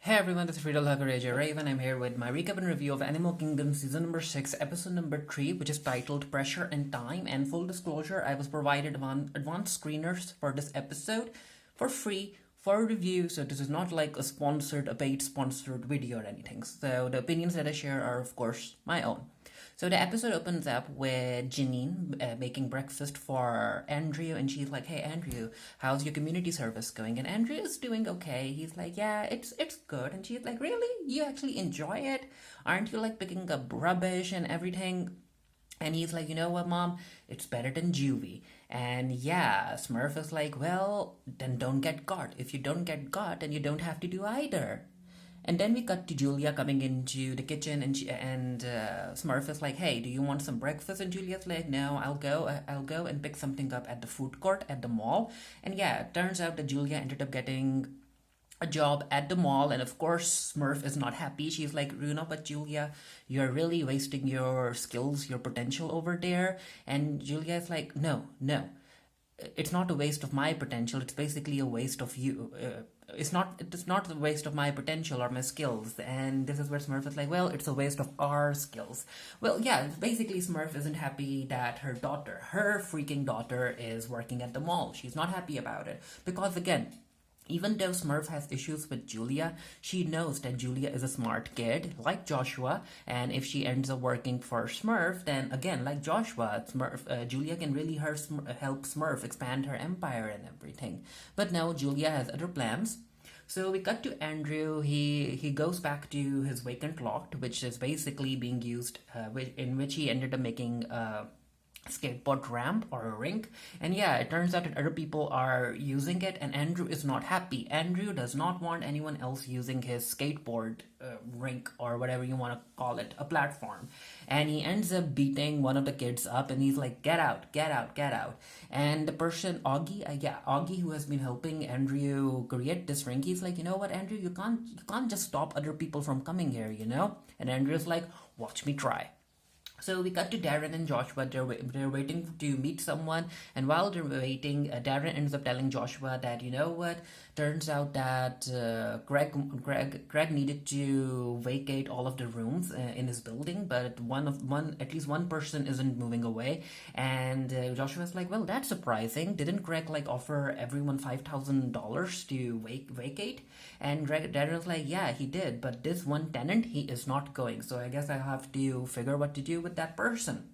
Hey everyone, this is Friedel Hakareja Raven. I'm here with my recap and review of Animal Kingdom Season number 6, Episode number 3, which is titled Pressure and Time. And full disclosure, I was provided advanced screeners for this episode for free for review, so this is not like a paid sponsored video or anything. So the opinions that I share are, of course, my own. So the episode opens up with Janine making breakfast for Andrew, and she's like, "Hey Andrew, how's your community service going?" And Andrew is doing okay. He's like, "Yeah, it's good." And she's like, "Really? You actually enjoy it? Aren't you like picking up rubbish and everything?" And he's like, "You know what, Mom? It's better than juvie." And yeah, Smurf is like, "Well, then don't get caught. If you don't get caught, then you don't have to do either." And then we cut to Julia coming into the kitchen, and Smurf is like, "Hey, do you want some breakfast?" And Julia's like, "No, I'll go and pick something up at the food court at the mall." And yeah, it turns out that Julia ended up getting a job at the mall, and of course Smurf is not happy. She's like, "But Julia, you're really wasting your skills, your potential over there." And Julia is like, "No, it's not a waste of my potential. It's basically a waste of you. It's not a waste of my potential or my skills." And this is where Smurf is like, "Well, it's a waste of our skills." Well, yeah, basically Smurf isn't happy that her freaking daughter is working at the mall. She's not happy about it because, again, even though Smurf has issues with Julia, she knows that Julia is a smart kid, like Joshua, and if she ends up working for Smurf, then again, like Joshua, Julia can really help Smurf expand her empire and everything. But no, Julia has other plans. So we cut to Andrew. He goes back to his vacant lot, which is basically being used, in which he ended up making skateboard ramp or a rink. And yeah, it turns out that other people are using it, and Andrew is not happy. Andrew does not want anyone else using his skateboard rink, or whatever you want to call it, a platform. And he ends up beating one of the kids up, and he's like, "Get out, get out, get out." And the person, Augie, who has been helping Andrew create this rink, he's like, "You know what, Andrew, you can't just stop other people from coming here, you know?" And Andrew's like, "Watch me try." So we cut to Darren and Joshua. They're waiting to meet someone, and while they're waiting, Darren ends up telling Joshua that, "You know what? Turns out that Greg needed to vacate all of the rooms in his building, but at least one person isn't moving away." And Joshua's like, "Well, that's surprising. Didn't Greg like offer everyone $5,000 to vacate?" And Darren's like, "Yeah, he did, but this one tenant, he is not going. So I guess I have to figure what to do with that person."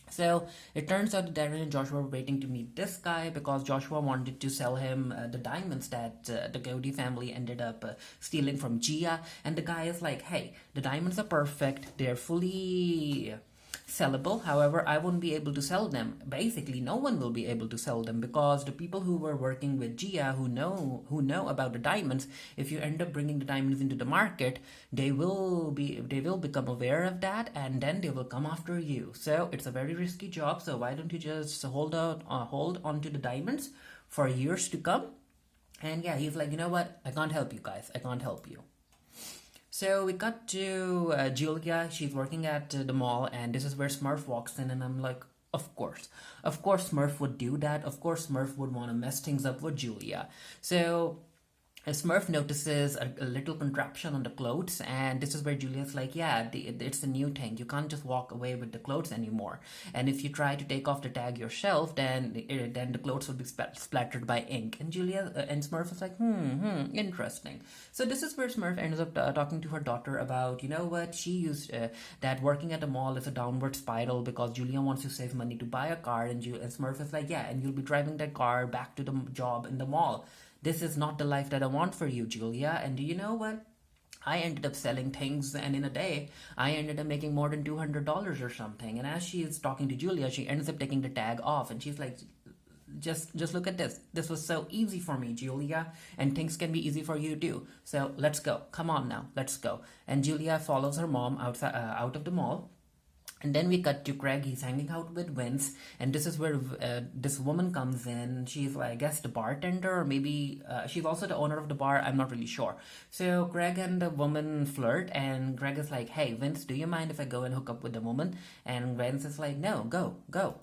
So it turns out that Darren and Joshua were waiting to meet this guy because Joshua wanted to sell him the diamonds that the Cody family ended up stealing from Gia. And the guy is like, "Hey, the diamonds are perfect. They're fully sellable. However, I won't be able to sell them. Basically, no one will be able to sell them because the people who were working with Gia, who know about the diamonds, if you end up bringing the diamonds into the market, they will become aware of that, and then they will come after you. So it's a very risky job. So why don't you just hold on to the diamonds for years to come?" And yeah, he's like, "You know what? I can't help you guys. I can't help you." So we got to Julia. She's working at the mall, and this is where Smurf walks in, and I'm like, of course, Smurf would do that. Of course, Smurf would want to mess things up with Julia. So Smurf notices a little contraption on the clothes, and this is where Julia's like, "Yeah, it's a new thing. You can't just walk away with the clothes anymore. And if you try to take off the tag yourself, then the clothes will be splattered by ink." And Smurf is like, interesting. So this is where Smurf ends up talking to her daughter about, you know what, she used that working at the mall is a downward spiral because Julia wants to save money to buy a car, and Smurf is like, "Yeah, and you'll be driving that car back to the job in the mall. This is not the life that I want for you, Julia. And do you know what? I ended up selling things, and in a day, I ended up making more than $200 or something." And as she is talking to Julia, she ends up taking the tag off, and she's like, just look at this. This was so easy for me, Julia, and things can be easy for you too. So let's go. Come on now, let's go." And Julia follows her mom out of the mall. And then we cut to Craig. He's hanging out with Vince, and this is where this woman comes in. She's, I guess, the bartender, or maybe she's also the owner of the bar. I'm not really sure. So Craig and the woman flirt, and Craig is like, "Hey, Vince, do you mind if I go and hook up with the woman?" And Vince is like, "No, go, go."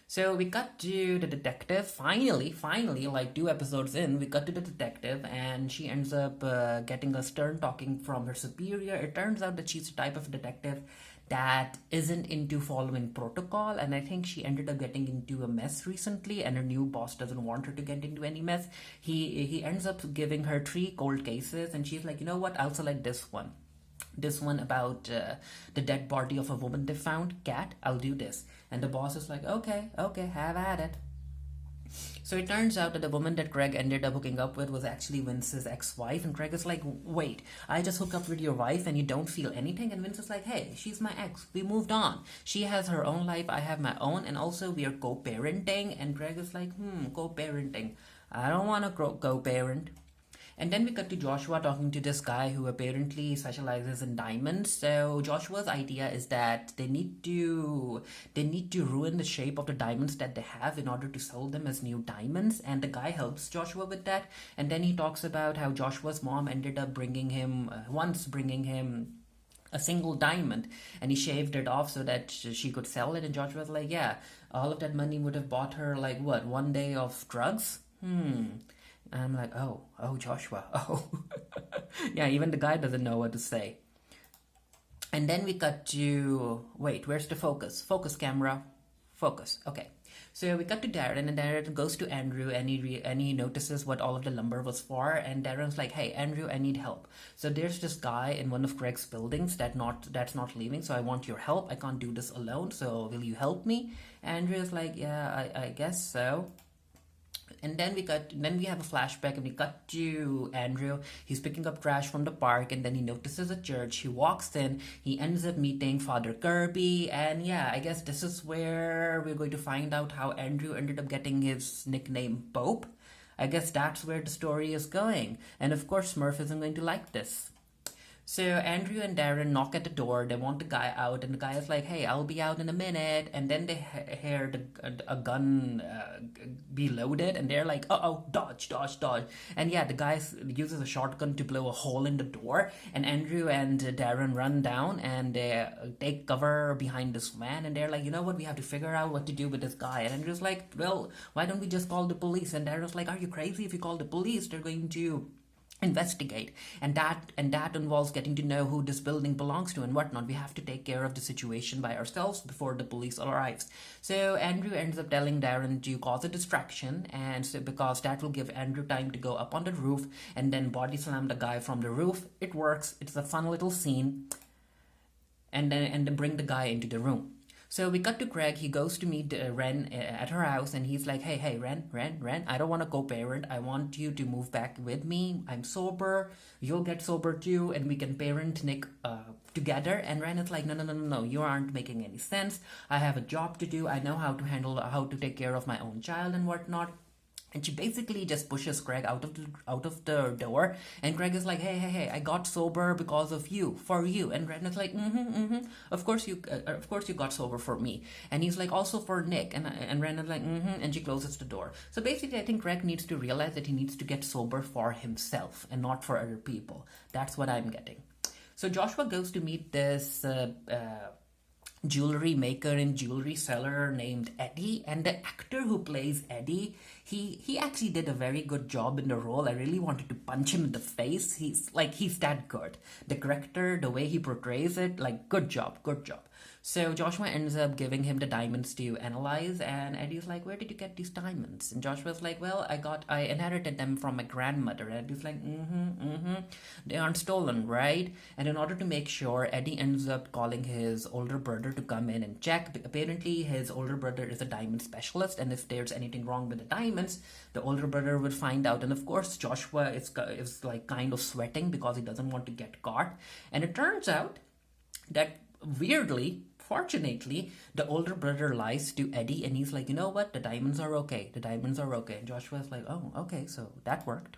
So we cut to the detective. Finally, like 2 episodes in, we cut to the detective, and she ends up getting a stern talking from her superior. It turns out that she's the type of detective that isn't into following protocol, and I think she ended up getting into a mess recently, and her new boss doesn't want her to get into any mess. He ends up giving her 3 cold cases, and she's like, you know what? I'll select this one about the dead body of a woman they found, cat. I'll do this. And the boss is like, okay, have at it. So it turns out that the woman that Greg ended up hooking up with was actually Vince's ex-wife, and Greg is like, wait, I just hooked up with your wife and you don't feel anything? And Vince is like, hey, she's my ex, we moved on, she has her own life, I have my own, and also we are co-parenting. And Greg is like, co-parenting, I don't want to co-parent. And then we cut to Joshua talking to this guy who apparently specializes in diamonds. So Joshua's idea is that they need to ruin the shape of the diamonds that they have in order to sell them as new diamonds. And the guy helps Joshua with that. And then he talks about how Joshua's mom ended up bringing him a single diamond, and he shaved it off so that she could sell it. And Joshua's like, yeah, all of that money would have bought her like what, 1 day of drugs? And I'm like, oh, Joshua, oh. Yeah, even the guy doesn't know what to say. And then we cut to, wait, where's the focus? Focus, camera. Focus, okay. So we cut to Darren, and Darren goes to Andrew, and he notices what all of the lumber was for. And Darren's like, hey, Andrew, I need help. So there's this guy in one of Greg's buildings that's not leaving, so I want your help. I can't do this alone, so will you help me? Andrew's like, yeah, I guess so. And then we have a flashback, and we cut to Andrew. He's picking up trash from the park, and then he notices a church. He walks in, he ends up meeting Father Kirby, and yeah, I guess this is where we're going to find out how Andrew ended up getting his nickname Pope. I guess that's where the story is going. And of course, Smurf isn't going to like this. So Andrew and Darren knock at the door. They want the guy out, and the guy is like, hey, I'll be out in a minute. And then they hear a gun be loaded, and they're like, uh-oh, dodge. And yeah, the guy uses a shotgun to blow a hole in the door, and Andrew and Darren run down, and they take cover behind this van, and they're like, you know what, we have to figure out what to do with this guy. And Andrew's like, well, why don't we just call the police? And Darren's like, are you crazy? If you call the police, they're going to investigate, and that involves getting to know who this building belongs to and whatnot. We have to take care of the situation by ourselves before the police arrives. So Andrew ends up telling Darren to cause a distraction, and so because that will give Andrew time to go up on the roof and then body slam the guy from the roof. It works. It's a fun little scene. And then bring the guy into the room. So we cut to Greg. He goes to meet Ren at her house, and he's like, hey, Ren, I don't want to co-parent. I want you to move back with me. I'm sober. You'll get sober too, and we can parent Nick together. And Ren is like, no, you aren't making any sense. I have a job to do. I know how to take care of my own child and whatnot. And she basically just pushes Greg out of the door, and Greg is like, hey, I got sober because of you, for you. And Ren is like, of course you got sober for me. And he's like, also for Nick. And Ren is like, and she closes the door. So basically, I think Greg needs to realize that he needs to get sober for himself and not for other people. That's what I'm getting. So Joshua goes to meet this jewelry maker and jewelry seller named Eddie, and the actor who plays Eddie, he actually did a very good job in the role. I really wanted to punch him in the face. He's that good. The character, the way he portrays it, like, good job. So Joshua ends up giving him the diamonds to analyze, and Eddie's like, where did you get these diamonds? And Joshua's like, well, I inherited them from my grandmother. And Eddie's like, they aren't stolen, right? And in order to make sure, Eddie ends up calling his older brother to come in and check. Apparently, his older brother is a diamond specialist, and if there's anything wrong with the diamonds, the older brother would find out. And of course, Joshua is like kind of sweating because he doesn't want to get caught. And it turns out that weirdly, fortunately, the older brother lies to Eddie, and he's like, you know what, the diamonds are okay. And Joshua's like, oh, okay, so that worked.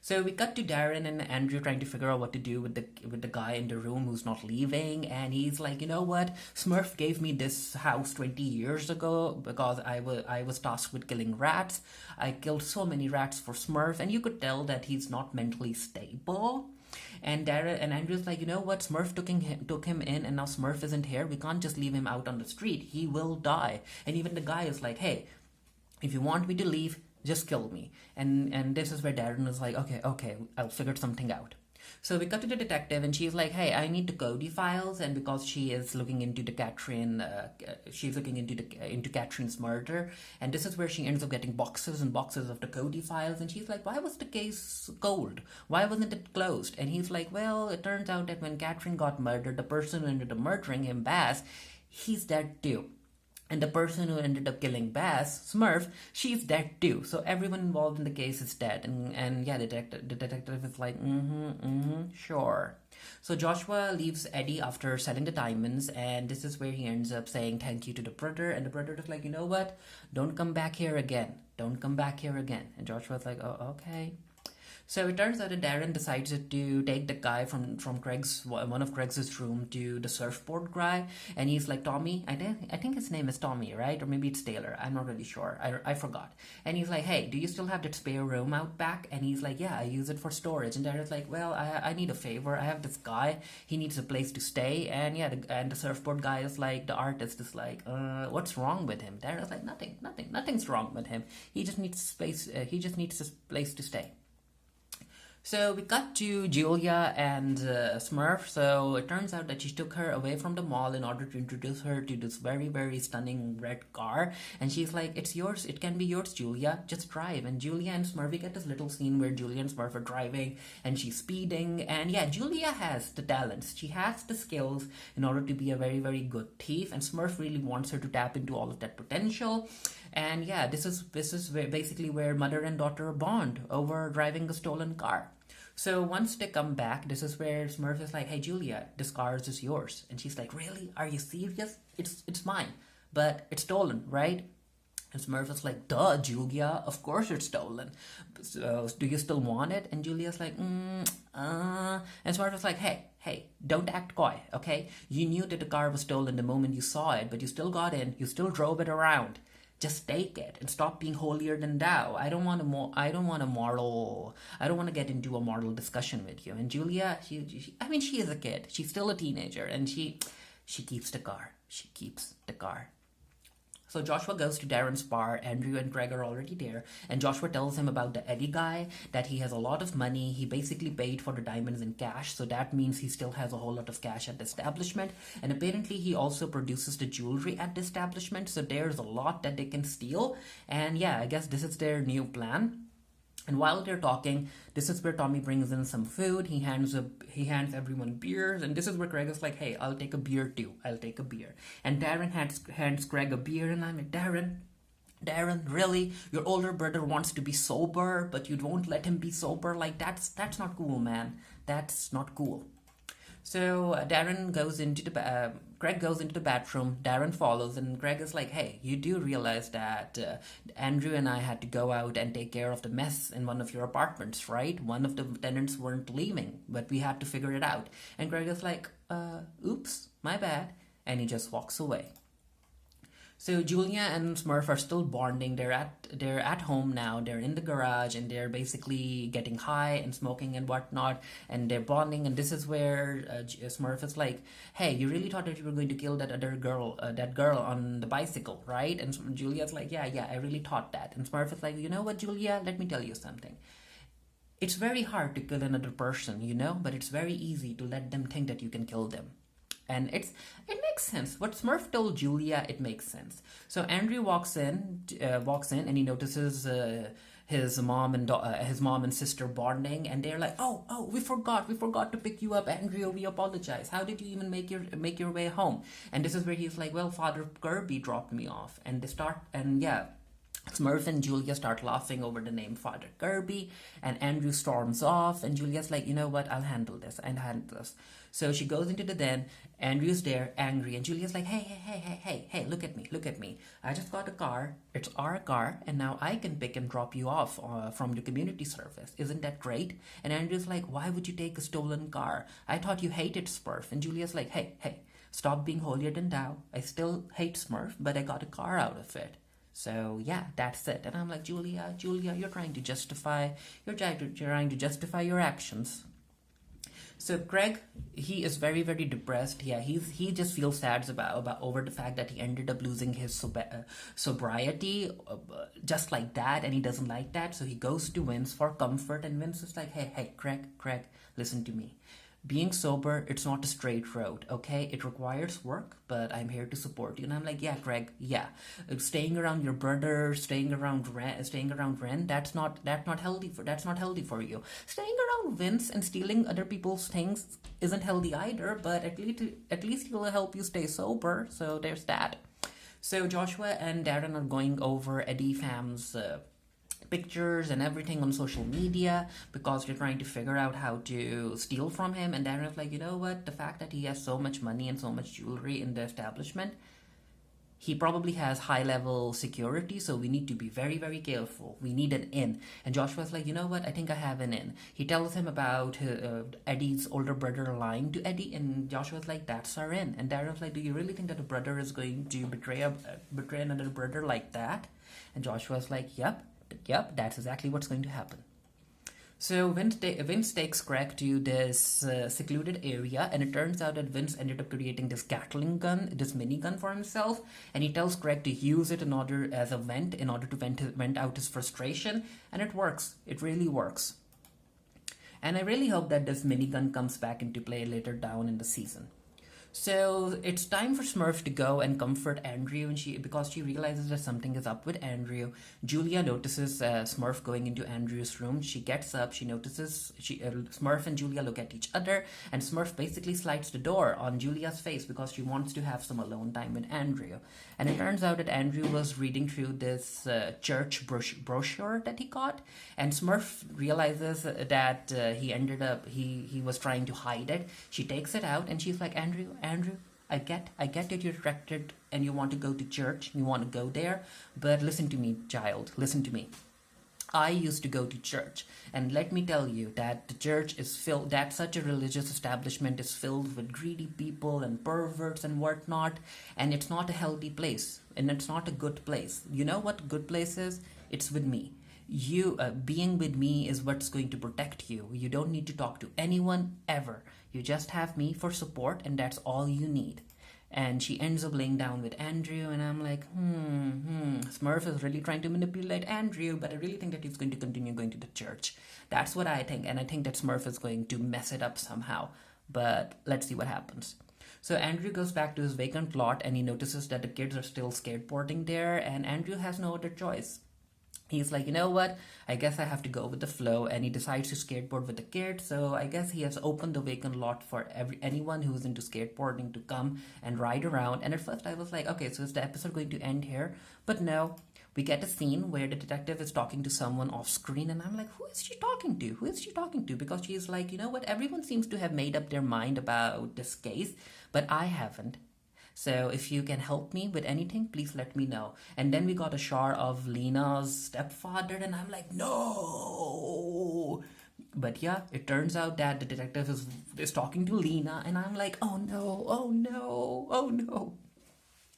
So we cut to Darren and Andrew trying to figure out what to do with the guy in the room who's not leaving, and he's like, you know what, Smurf gave me this house 20 years ago because I was tasked with killing rats. I killed so many rats for Smurf, and you could tell that he's not mentally stable. And Darren and Andrew's like, you know what? Smurf took him in, and now Smurf isn't here. We can't just leave him out on the street. He will die. And even the guy is like, hey, if you want me to leave, just kill me. And this is where Darren is like, okay, I'll figure something out. So we cut to the detective, and she's like, "Hey, I need the Cody files," and because she is looking into the she's looking into Catherine's murder, and this is where she ends up getting boxes and boxes of the Cody files, and she's like, "Why was the case cold? Why wasn't it closed?" And he's like, "Well, it turns out that when Catherine got murdered, the person who ended up murdering him, Bass, he's dead too." And the person who ended up killing Bass, Smurf, she's dead too. So everyone involved in the case is dead. And yeah, the detective is like, sure. So Joshua leaves Eddie after selling the diamonds, and this is where he ends up saying thank you to the brother. And the brother is like, you know what? Don't come back here again. Don't come back here again. And Joshua's like, oh, okay. So it turns out that Darren decides to take the guy from one of Craig's room to the surfboard guy, and he's like, Tommy, I think his name is Tommy, right? Or maybe it's Taylor. I'm not really sure. I forgot. And he's like, hey, do you still have that spare room out back? And he's like, yeah, I use it for storage. And Darren's like, well, I need a favor. I have this guy. He needs a place to stay. And yeah, the surfboard guy is like, the artist is like, what's wrong with him? Darren's like, nothing's wrong with him. He just needs space. He just needs a place to stay. So we cut to Julia and Smurf. So it turns out that she took her away from the mall in order to introduce her to this very, very stunning red car. And she's like, it's yours. It can be yours, Julia. Just drive. And Julia and Smurf, we get this little scene where Julia and Smurf are driving and she's speeding. And yeah, Julia has the talents. She has the skills in order to be a very, very good thief. And Smurf really wants her to tap into all of that potential. And yeah, this is basically where mother and daughter bond over driving a stolen car. So once they come back, this is where Smurf is like, hey, Julia, this car is yours. And she's like, really? Are you serious? It's mine. But it's stolen, right? And Smurf is like, duh, Julia, of course it's stolen. So do you still want it? And Julia's like, And Smurf is like, hey, don't act coy, okay? You knew that the car was stolen the moment you saw it, but you still got in, you still drove it around. Just take it and stop being holier than thou. I don't want to get into a moral discussion with you. And Julia, she is a kid. She's still a teenager, and she keeps the car. She keeps the car. So Joshua goes to Darren's bar. Andrew and Greg are already there, and Joshua tells him about the Eddie guy, that he has a lot of money. He basically paid for the diamonds in cash, so that means he still has a whole lot of cash at the establishment, and apparently he also produces the jewelry at the establishment, so there's a lot that they can steal. And yeah, I guess this is their new plan. And while they're talking, this is where Tommy brings in some food. He hands everyone beers, and this is where Greg is like, hey, I'll take a beer too. I'll take a beer. And Darren hands Greg a beer, and I'm like, Darren, really? Your older brother wants to be sober, but you won't let him be sober? Like, that's not cool, man. That's not cool. So Greg goes into the bathroom. Darren follows, and Greg is like, hey, you do realize that Andrew and I had to go out and take care of the mess in one of your apartments, right? One of the tenants weren't leaving, but we had to figure it out. And Greg is like, oops, my bad. And he just walks away. So Julia and Smurf are still bonding. They're at home now. They're in the garage, and they're basically getting high and smoking and whatnot, and they're bonding. And this is where Smurf is like, hey, you really thought that you were going to kill that girl on the bicycle, right? And Julia's like, yeah, I really thought that. And Smurf is like, you know what, Julia, let me tell you something. It's very hard to kill another person, but it's very easy to let them think that you can kill them. And it makes sense. What Smurf told Julia, it makes sense. So Andrew walks in, and he notices his mom and sister bonding, and they're like, oh, we forgot to pick you up, Andrew. We apologize. How did you even make your way home? And this is where he's like, well, Father Kirby dropped me off, and Smurf and Julia start laughing over the name Father Kirby, and Andrew storms off, and Julia's like, you know what, I'll handle this. So she goes into the den. Andrew's there, angry, and Julia's like, hey, look at me. I just got a car. It's our car, and now I can pick and drop you off from the community service. Isn't that great? And Andrew's like, why would you take a stolen car? I thought you hated Smurf. And Julia's like, hey, stop being holier than thou. I still hate Smurf, but I got a car out of it. So yeah, that's it. And I'm like, Julia, you're trying to justify your actions. So Greg, he is very very depressed. Yeah, he just feels sad about over the fact that he ended up losing his sobriety just like that, and he doesn't like that. So he goes to Vince for comfort, and Vince is like, hey, Greg, listen to me. Being sober, it's not a straight road, okay? It requires work, but I'm here to support you. And I'm like, yeah, Greg, yeah. Staying around your brother, staying around Ren, that's not healthy for you. Staying around Vince and stealing other people's things isn't healthy either, but at least he'll help you stay sober. So there's that. So Joshua and Darren are going over Eddie Fam's pictures and everything on social media because they're trying to figure out how to steal from him. And Darren's like, you know what? The fact that he has so much money and so much jewelry in the establishment, he probably has high level security, so we need to be very, very careful. We need an in. And Joshua's like, you know what? I think I have an in. He tells him about Eddie's older brother lying to Eddie, and Joshua's like, that's our in. And Darren's like, do you really think that a brother is going to betray another brother like that? And Joshua's like, yep, that's exactly what's going to happen. So Vince takes Greg to this secluded area, and it turns out that Vince ended up creating this Gatling gun, this minigun for himself, and he tells Greg to use it as a vent in order to vent out his frustration, and it works. It really works. And I really hope that this minigun comes back into play later down in the season. So it's time for Smurf to go and comfort Andrew, and because she realizes that something is up with Andrew. Julia notices Smurf going into Andrew's room. She gets up. She notices Smurf and Julia look at each other, and Smurf basically slides the door on Julia's face because she wants to have some alone time with Andrew. And it turns out that Andrew was reading through this church brochure that he got, and Smurf realizes that he was trying to hide it. She takes it out, and she's like, Andrew, I get that you're attracted and you want to go to church, you want to go there, but listen to me, child, listen to me. I used to go to church, and let me tell you that the church is filled, that such a religious establishment is filled with greedy people and perverts and whatnot, and it's not a healthy place, and it's not a good place. You know what good place is? It's with me. You being with me is what's going to protect you. You don't need to talk to anyone ever. You just have me for support, and that's all you need. And she ends up laying down with Andrew, and I'm like, Smurf is really trying to manipulate Andrew, but I really think that he's going to continue going to the church. That's what I think, and I think that Smurf is going to mess it up somehow. But let's see what happens. So Andrew goes back to his vacant lot, and he notices that the kids are still skateboarding there, and Andrew has no other choice. He's like, you know what, I guess I have to go with the flow, and he decides to skateboard with the kids. So I guess he has opened the vacant lot for anyone who's into skateboarding to come and ride around. And at first I was like, okay, so is the episode going to end here? But no, we get a scene where the detective is talking to someone off screen, and I'm like, who is she talking to? Because she's like, you know what, everyone seems to have made up their mind about this case, but I haven't. So if you can help me with anything, please let me know. And then we got a shot of Lena's stepfather, and I'm like, no. But yeah, it turns out that the detective is talking to Lena, and I'm like, oh no.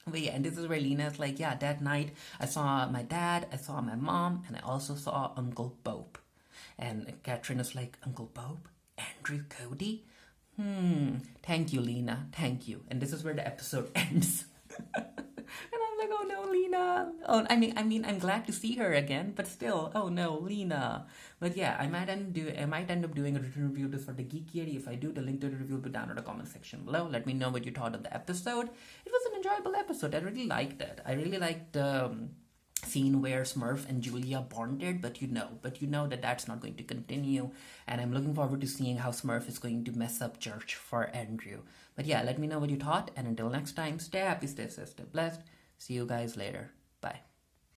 But yeah, and this is where Lena's like, yeah, that night I saw my dad, I saw my mom, and I also saw Uncle Bob. And Catherine is like, Uncle Bob? Andrew Cody? Thank you, Lena. Thank you. And this is where the episode ends. And I'm like, oh no, Lena. Oh, I mean, I'm glad to see her again, but still, oh no, Lena. But yeah, I might end up doing a written review of this for the Geekiary. If I do, the link to the review will be down in the comment section below. Let me know what you thought of the episode. It was an enjoyable episode. I really liked it. I really liked the scene where Smurf and Julia bonded, but you know that that's not going to continue, and I'm looking forward to seeing how Smurf is going to mess up church for Andrew. But yeah, let me know what you thought, and until next time, stay happy, stay safe, stay blessed. See you guys later. Bye.